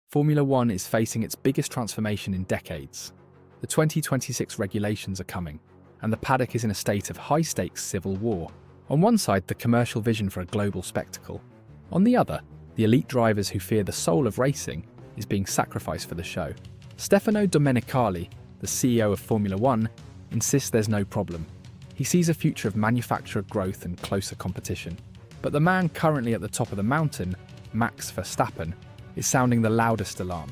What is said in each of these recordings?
Formula One is facing its biggest transformation in decades. The 2026 regulations are coming, and the paddock is in a state of high-stakes civil war. On one side, the commercial vision for a global spectacle. On the other, the elite drivers who fear the soul of racing is being sacrificed for the show. Stefano Domenicali, the CEO of Formula One, insists there's no problem. He sees a future of manufacturer growth and closer competition. But the man currently at the top of the mountain, Max Verstappen, is sounding the loudest alarm.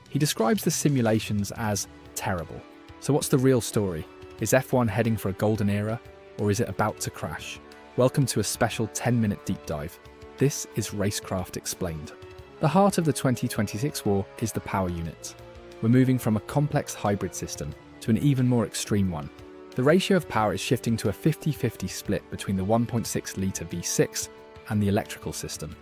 He describes the simulations as terrible. So what's the real story? Is F1 heading for a golden era, or is it about to crash? Welcome to a special 10-minute deep dive. This is Racecraft Explained. The heart of the 2026 war is the power unit. We're moving from a complex hybrid system to an even more extreme one. The ratio of power is shifting to a 50-50 split between the 1.6-litre V6 and the electrical system.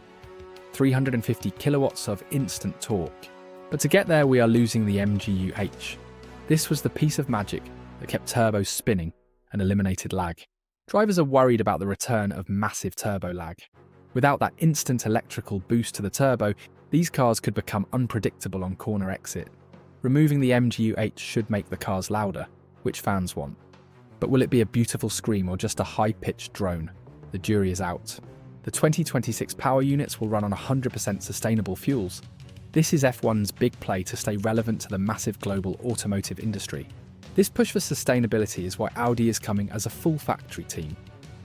350 kilowatts of instant torque. But to get there, we are losing the MGU-H. This was the piece of magic that kept turbos spinning and eliminated lag. Drivers are worried about the return of massive turbo lag. Without that instant electrical boost to the turbo, these cars could become unpredictable on corner exit. Removing the MGU-H should make the cars louder, which fans want. But will it be a beautiful scream or just a high-pitched drone? The jury is out. The 2026 power units will run on 100% sustainable fuels. This is F1's big play to stay relevant to the massive global automotive industry. This push for sustainability is why Audi is coming as a full factory team.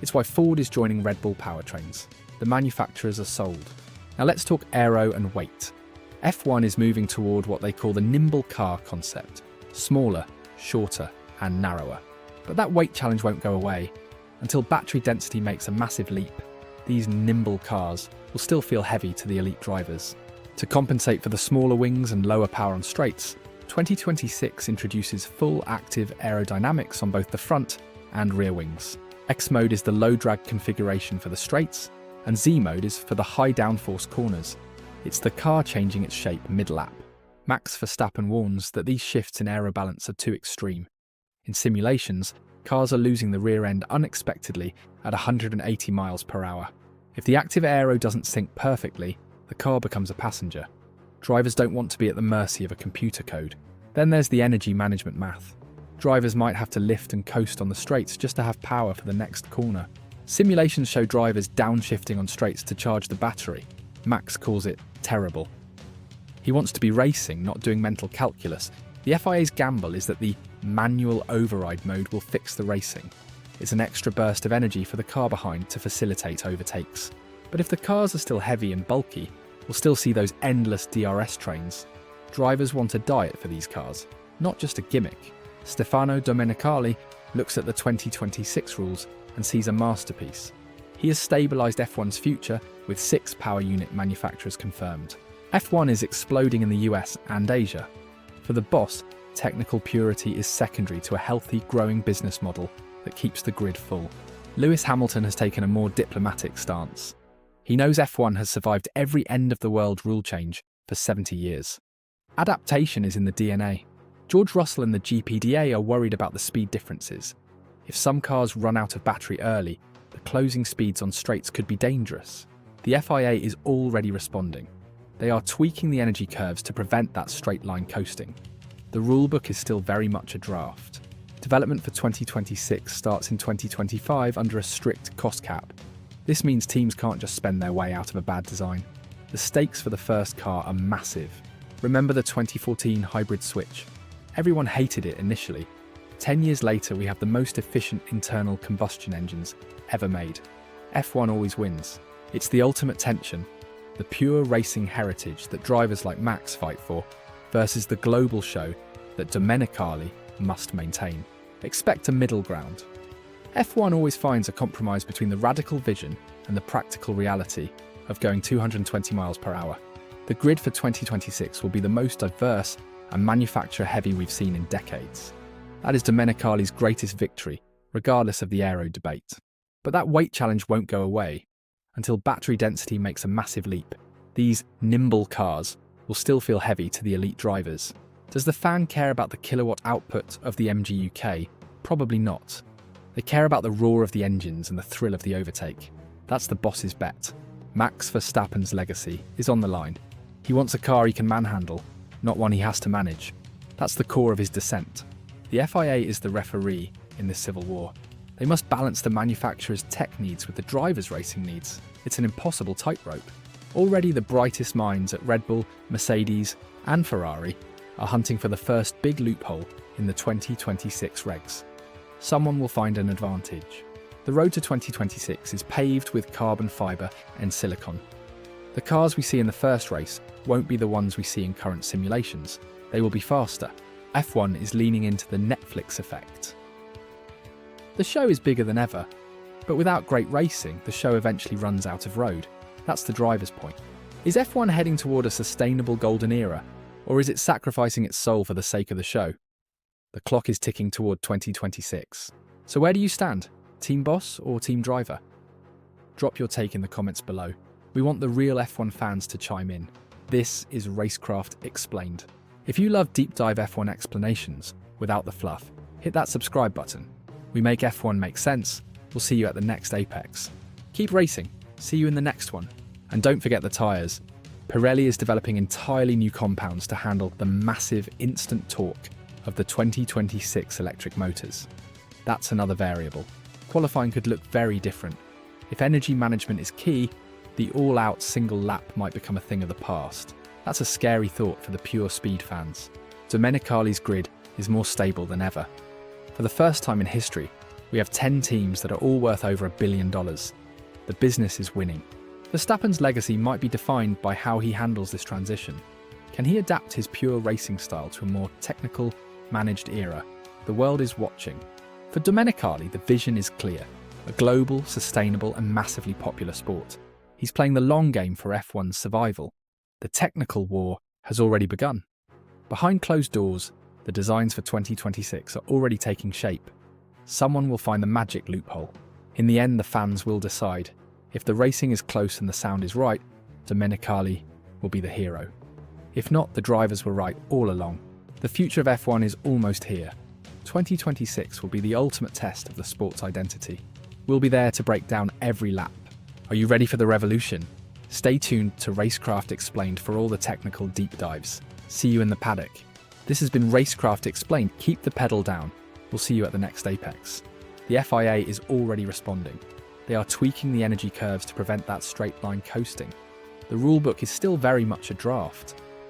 It's why Ford is joining Red Bull powertrains. The manufacturers are sold. Now let's talk aero and weight. F1 is moving toward what they call the nimble car concept. Smaller, shorter, and narrower. But that weight challenge won't go away. Until battery density makes a massive leap, these nimble cars will still feel heavy to the elite drivers. To compensate for the smaller wings and lower power on straights, 2026 introduces full active aerodynamics on both the front and rear wings. X mode is the low drag configuration for the straights, and Z mode is for the high downforce corners. It's the car changing its shape mid-lap. Max Verstappen warns that these shifts in aerobalance are too extreme. In simulations, cars are losing the rear end unexpectedly at 180 miles per hour. If the active aero doesn't sync perfectly, the car becomes a passenger. Drivers don't want to be at the mercy of a computer code. Then there's the energy management math. Drivers might have to lift and coast on the straights just to have power for the next corner. Simulations show drivers downshifting on straights to charge the battery. Max calls it terrible. He wants to be racing, not doing mental calculus. The FIA's gamble is that the manual override mode will fix the racing. It's an extra burst of energy for the car behind to facilitate overtakes. But if the cars are still heavy and bulky, we'll still see those endless DRS trains. Drivers want a diet for these cars, not just a gimmick. Stefano Domenicali looks at the 2026 rules and sees a masterpiece. He has stabilised F1's future with 6 power unit manufacturers confirmed. F1 is exploding in the US and Asia. For the boss, technical purity is secondary to a healthy, growing business model that keeps the grid full. Lewis Hamilton has taken a more diplomatic stance. He knows F1 has survived every end-of-the-world rule change for 70 years. Adaptation is in the DNA. George Russell and the GPDA are worried about the speed differences. If some cars run out of battery early, the closing speeds on straights could be dangerous. The FIA is already responding. They are tweaking the energy curves to prevent that straight-line coasting. The rulebook is still very much a draft. Development for 2026 starts in 2025 under a strict cost cap. This means teams can't just spend their way out of a bad design. The stakes for the first car are massive. Remember the 2014 hybrid switch? Everyone hated it initially. 10 years later, we have the most efficient internal combustion engines ever made. F1 always wins. It's the ultimate tension, the pure racing heritage that drivers like Max fight for, versus the global show that Domenicali must maintain. Expect a middle ground. F1 always finds a compromise between the radical vision and the practical reality of going 220 miles per hour. The grid for 2026 will be the most diverse and manufacturer-heavy we've seen in decades. That is Domenicali's greatest victory, regardless of the aero debate. But that weight challenge won't go away. Until battery density makes a massive leap, these nimble cars will still feel heavy to the elite drivers. Does the fan care about the kilowatt output of the MGU-K? Probably not. They care about the roar of the engines and the thrill of the overtake. That's the boss's bet. Max Verstappen's legacy is on the line. He wants a car he can manhandle, not one he has to manage. That's the core of his dissent. The FIA is the referee in this civil war. They must balance the manufacturer's tech needs with the driver's racing needs. It's an impossible tightrope. Already the brightest minds at Red Bull, Mercedes, and Ferrari are hunting for the first big loophole in the 2026 regs. Someone will find an advantage. The road to 2026 is paved with carbon fibre and silicon. The cars we see in the first race won't be the ones we see in current simulations. They will be faster. F1 is leaning into the Netflix effect. The show is bigger than ever, but without great racing, the show eventually runs out of road. That's the driver's point. Is F1 heading toward a sustainable golden era, or is it sacrificing its soul for the sake of the show? The clock is ticking toward 2026. So where do you stand? Team boss or team driver? Drop your take in the comments below. We want the real F1 fans to chime in. This is Racecraft Explained. If you love deep dive F1 explanations without the fluff, hit that subscribe button. We make F1 make sense. We'll see you at the next Apex. Keep racing. See you in the next one. And don't forget the tyres. Pirelli is developing entirely new compounds to handle the massive instant torque of the 2026 electric motors. That's another variable. Qualifying could look very different. If energy management is key, the all-out single lap might become a thing of the past. That's a scary thought for the pure speed fans. Domenicali's grid is more stable than ever. For the first time in history, we have 10 teams that are all worth over $1 billion. The business is winning. Verstappen's legacy might be defined by how he handles this transition. Can he adapt his pure racing style to a more technical, managed era? The world is watching. For Domenicali, the vision is clear. A global, sustainable and massively popular sport. He's playing the long game for F1's survival. The technical war has already begun. Behind closed doors, the designs for 2026 are already taking shape. Someone will find the magic loophole. In the end, the fans will decide. If the racing is close and the sound is right, Domenicali will be the hero. If not, the drivers were right all along. The future of F1 is almost here. 2026 will be the ultimate test of the sport's identity. We'll be there to break down every lap. Are you ready for the revolution? Stay tuned to Racecraft Explained for all the technical deep dives. See you in the paddock. This has been Racecraft Explained. Keep the pedal down. We'll see you at the next Apex. The FIA is already responding. They are tweaking the energy curves to prevent that straight line coasting. The rulebook is still very much a draft.